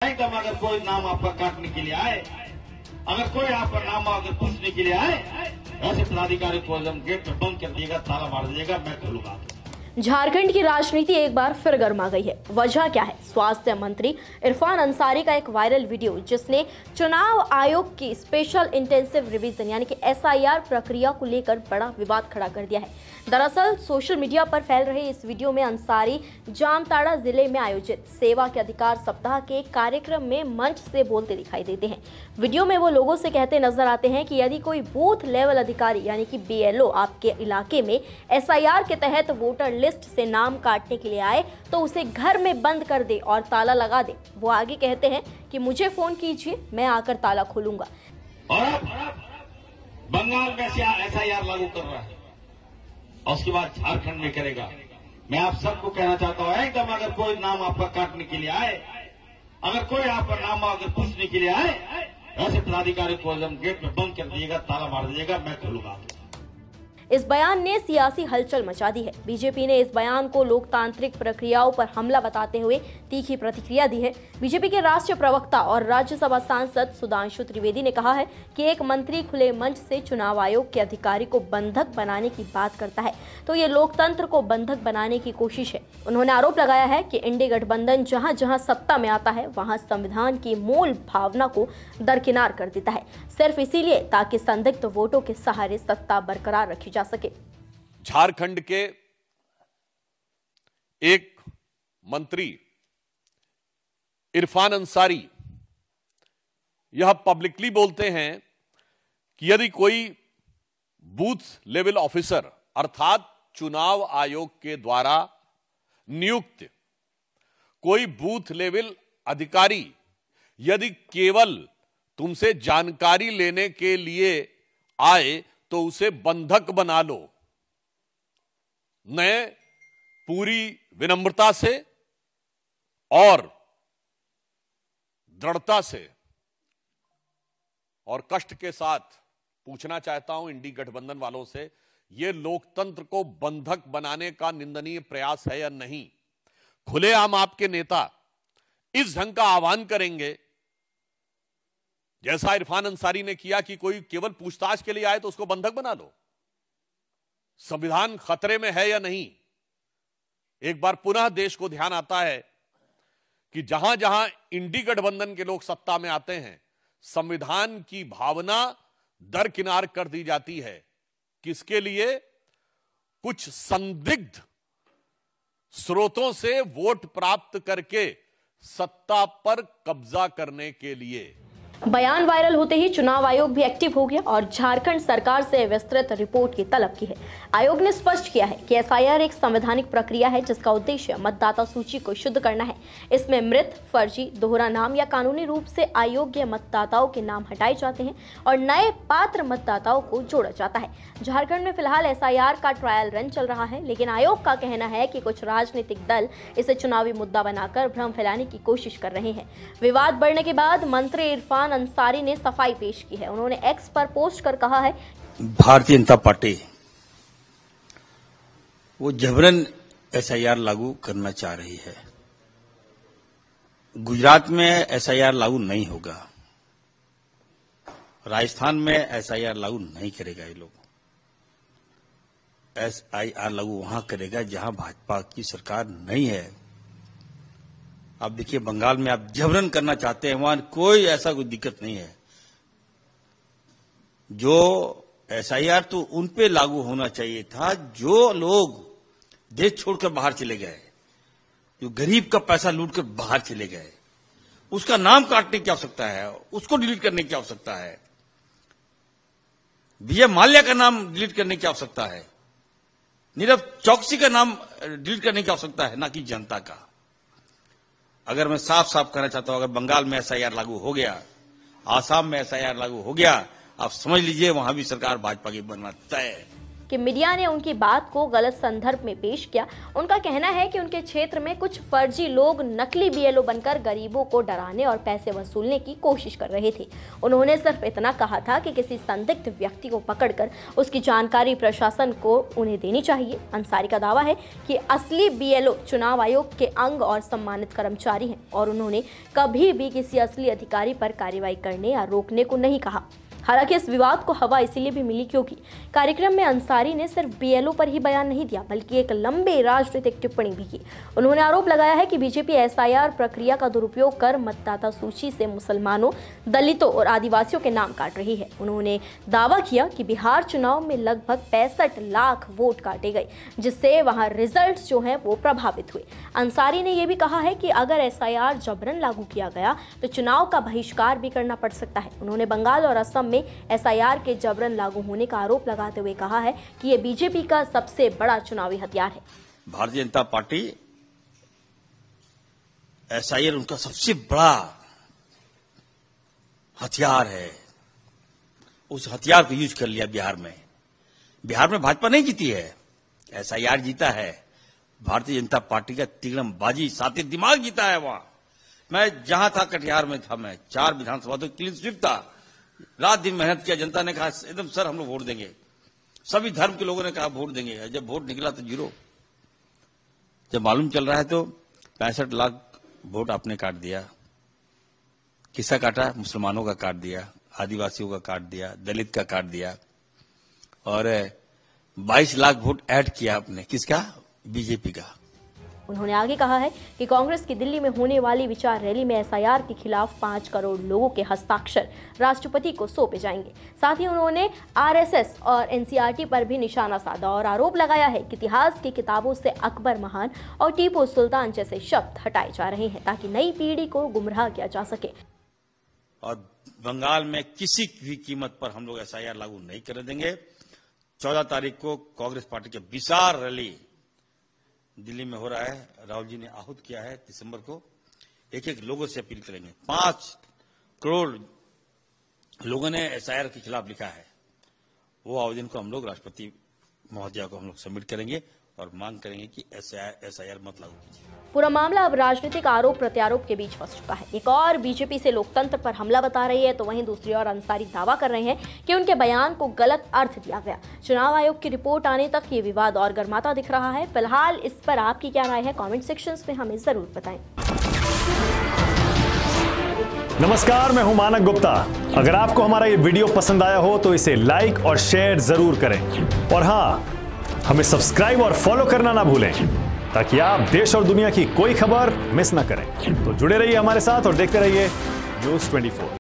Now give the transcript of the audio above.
एकदम अगर कोई नाम आपका काटने के लिए आए, अगर कोई आपका नाम अगर पूछने के लिए आए, ऐसे पदाधिकारी को एकदम गेट पे बंद कर दिएगा, ताला मार दीजिएगा, मैं खोलूंगा। झारखंड की राजनीति एक बार फिर गर्मा गई है। वजह क्या है? स्वास्थ्य मंत्री इरफान अंसारी का एक वायरल वीडियो जिसने चुनाव आयोग की स्पेशल इंटेंसिव रिवीजन यानी कि SIR प्रक्रिया को लेकर बड़ा विवाद खड़ा कर दिया है। दरअसल सोशल मीडिया पर फैल रहे इस वीडियो में अंसारी जामताड़ा जिले में आयोजित सेवा के अधिकार सप्ताह के कार्यक्रम में मंच से बोलते दिखाई देते हैं। वीडियो में वो लोगों से कहते नजर आते हैं कि यदि कोई बूथ लेवल अधिकारी यानी कि BLO आपके इलाके में SIR के तहत वोटर लिस्ट से नाम काटने के लिए आए तो उसे घर में बंद कर दे और ताला लगा दे। वो आगे कहते हैं कि मुझे फोन कीजिए, मैं आकर ताला खोलूंगा। और अब बंगाल में SIR लागू कर रहा है और उसके बाद झारखंड में करेगा। मैं आप सबको कहना चाहता हूं, एकदम अगर कोई नाम आपका काटने के लिए आए, अगर कोई आपका नाम अगर पूछने के लिए आए, ऐसे पदाधिकारी को एकदम गेट पे बंद कर दिएगा, ताला मार दीजिएगा, मैं खोलूंगा। इस बयान ने सियासी हलचल मचा दी है। बीजेपी ने इस बयान को लोकतांत्रिक प्रक्रियाओं पर हमला बताते हुए तीखी प्रतिक्रिया दी है। बीजेपी के राष्ट्रीय प्रवक्ता और राज्यसभा सांसद सुधांशु त्रिवेदी ने कहा है कि एक मंत्री खुले मंच से चुनाव आयोग के अधिकारी को बंधक बनाने की बात करता है तो ये लोकतंत्र को बंधक बनाने की कोशिश है। उन्होंने आरोप लगाया है कि इंडी गठबंधन जहां जहां सत्ता में आता है वहां संविधान की मूल भावना को दरकिनार कर देता है, सिर्फ इसीलिए ताकि संदिग्ध वोटों के सहारे सत्ता बरकरार रखी जा सके। झारखंड के एक मंत्री इरफान अंसारी यह पब्लिकली बोलते हैं कि यदि कोई बूथ लेवल ऑफिसर अर्थात चुनाव आयोग के द्वारा नियुक्त कोई बूथ लेवल अधिकारी यदि केवल तुमसे जानकारी लेने के लिए आए तो उसे बंधक बना लो। मैं पूरी विनम्रता से और दृढ़ता से और कष्ट के साथ पूछना चाहता हूं इंडी गठबंधन वालों से, यह लोकतंत्र को बंधक बनाने का निंदनीय प्रयास है या नहीं? खुलेआम आपके नेता इस ढंग का आह्वान करेंगे जैसा इरफान अंसारी ने किया कि कोई केवल पूछताछ के लिए आए तो उसको बंधक बना लो? संविधान खतरे में है या नहीं? एक बार पुनः देश को ध्यान आता है कि जहां जहां इंडी गठबंधन के लोग सत्ता में आते हैं संविधान की भावना दरकिनार कर दी जाती है। किसके लिए? कुछ संदिग्ध स्रोतों से वोट प्राप्त करके सत्ता पर कब्जा करने के लिए। बयान वायरल होते ही चुनाव आयोग भी एक्टिव हो गया और झारखंड सरकार से विस्तृत रिपोर्ट की तलब की है। आयोग ने स्पष्ट किया है कि SIR एक संवैधानिक प्रक्रिया है जिसका उद्देश्य मतदाता सूची को शुद्ध करना है। इसमें मृत, फर्जी, दोहरा नाम या कानूनी रूप से अयोग्य मतदाताओं के नाम हटाए जाते हैं और नए पात्र मतदाताओं को जोड़ा जाता है। झारखंड में फिलहाल SIR का ट्रायल रन चल रहा है, लेकिन आयोग का कहना है कि कुछ राजनीतिक दल इसे चुनावी मुद्दा बनाकर भ्रम फैलाने की कोशिश कर रहे हैं। विवाद बढ़ने के बाद मंत्री इरफान अंसारी ने सफाई पेश की है। उन्होंने X पर पोस्ट कर कहा है, भारतीय जनता पार्टी वो जबरन SIR लागू करना चाह रही है। गुजरात में SIR लागू नहीं होगा, राजस्थान में SIR लागू नहीं करेगा। ये लोग SIR लागू वहां करेगा जहां भाजपा की सरकार नहीं है। आप देखिए बंगाल में आप जबरन करना चाहते हैं, वहां कोई ऐसा कोई दिक्कत नहीं है। जो SIR तो उन पे लागू होना चाहिए था जो लोग देश छोड़कर बाहर चले गए, जो गरीब का पैसा लूटकर बाहर चले गए, उसका नाम काटने की आवश्यकता है, उसको डिलीट करने की आवश्यकता है। विजय माल्या का नाम डिलीट करने की आवश्यकता है, नीरव चौकसी का नाम डिलीट करने की आवश्यकता है, ना कि जनता का। अगर मैं साफ साफ कहना चाहता हूं, अगर बंगाल में SIR लागू हो गया, आसाम में SIR लागू हो गया, आप समझ लीजिए वहां भी सरकार भाजपा की बनना तय है। कि मीडिया ने उनकी बात को गलत संदर्भ में पेश किया। उनका कहना है कि उनके क्षेत्र में कुछ फर्जी लोग नकली बीएलओ बनकर गरीबों को डराने और पैसे वसूलने की कोशिश कर रहे थे। उन्होंने सिर्फ इतना कहा था कि किसी संदिग्ध व्यक्ति को पकड़कर उसकी जानकारी प्रशासन को उन्हें देनी चाहिए। अंसारी का दावा है कि असली बीएलओ चुनाव आयोग के अंग और सम्मानित कर्मचारी हैं और उन्होंने कभी भी किसी असली अधिकारी पर कार्रवाई करने या रोकने को नहीं कहा। हालांकि इस विवाद को हवा इसीलिए भी मिली क्योंकि कार्यक्रम में अंसारी ने सिर्फ बीएलओ पर ही बयान नहीं दिया बल्कि एक लंबी राजनीतिक टिप्पणी भी की। उन्होंने आरोप लगाया है कि बीजेपी एसआईआर प्रक्रिया का दुरुपयोग कर मतदाता सूची से मुसलमानों, दलितों और आदिवासियों के नाम काट रही है। उन्होंने दावा किया कि बिहार चुनाव में लगभग 65 लाख वोट काटे गए, जिससे वहां रिजल्ट जो है वो प्रभावित हुए। अंसारी ने यह भी कहा है कि अगर एसआईआर जबरन लागू किया गया तो चुनाव का बहिष्कार भी करना पड़ सकता है। उन्होंने बंगाल और असम में एसआईआर के जबरन लागू होने का आरोप लगाते हुए कहा है कि यह बीजेपी का सबसे बड़ा चुनावी हथियार है। भारतीय जनता पार्टी एसआईआर उनका सबसे बड़ा हथियार है। उस हथियार को यूज कर लिया बिहार में। बिहार में भाजपा नहीं जीती है, एसआईआर जीता है। भारतीय जनता पार्टी का तिगड़मबाजी साथी दिमाग जीता है। वहां मैं जहां था, कटिहार में था, मैं 4 विधानसभा तो क्लीन स्वीप था। रात दिन मेहनत किया। जनता ने कहा एकदम सर हम लोग वोट देंगे। सभी धर्म के लोगों ने कहा वोट देंगे। जब वोट निकला तो 0। जब मालूम चल रहा है तो 65 लाख वोट आपने काट दिया। किसका काटा? मुसलमानों का काट दिया, आदिवासियों का काट दिया, दलित का काट दिया और 22 लाख वोट ऐड किया आपने। किसका? बीजेपी का। उन्होंने आगे कहा है कि कांग्रेस की दिल्ली में होने वाली विचार रैली में एसआईआर के खिलाफ 5 करोड़ लोगों के हस्ताक्षर राष्ट्रपति को सौंपे जाएंगे। साथ ही उन्होंने आरएसएस और एनसीईआरटी पर भी निशाना साधा और आरोप लगाया है कि इतिहास की किताबों से अकबर महान और टीपू सुल्तान जैसे शब्द हटाए जा रहे हैं ताकि नई पीढ़ी को गुमराह किया जा सके। और बंगाल में किसी भी कीमत पर हम लोग एसआईआर लागू नहीं कर देंगे। 14 तारीख को कांग्रेस पार्टी के विशाल रैली दिल्ली में हो रहा है। राहुल जी ने आहूत किया है दिसंबर को। एक लोगों से अपील करेंगे। 5 करोड़ लोगों ने एसआईआर के खिलाफ लिखा है। वो आवेदन को हम लोग राष्ट्रपति महोदया को हम लोग सबमिट करेंगे और मांग करेंगे कि एसआईआर मत लागू कीजिए। पूरा मामला अब राजनीतिक आरोप प्रत्यारोप के बीच फंस चुका है। एक और बीजेपी से लोकतंत्र पर हमला बता रही है तो वहीं दूसरी ओर अंसारी दावा कर रहे हैं कि उनके बयान को गलत अर्थ दिया गया। चुनाव आयोग की रिपोर्ट आने तक ये विवाद और गर्माता दिख रहा है। फिलहाल इस पर आपकी क्या राय है? कमेंट सेक्शंस में हमें जरूर बताएं। नमस्कार, मैं हूं मानक गुप्ता। अगर आपको हमारा ये वीडियो पसंद आया हो तो इसे लाइक और शेयर जरूर करें और हाँ, हमें सब्सक्राइब और फॉलो करना ना भूलें ताकि आप देश और दुनिया की कोई खबर मिस ना करें। तो जुड़े रहिए हमारे साथ और देखते रहिए News 24।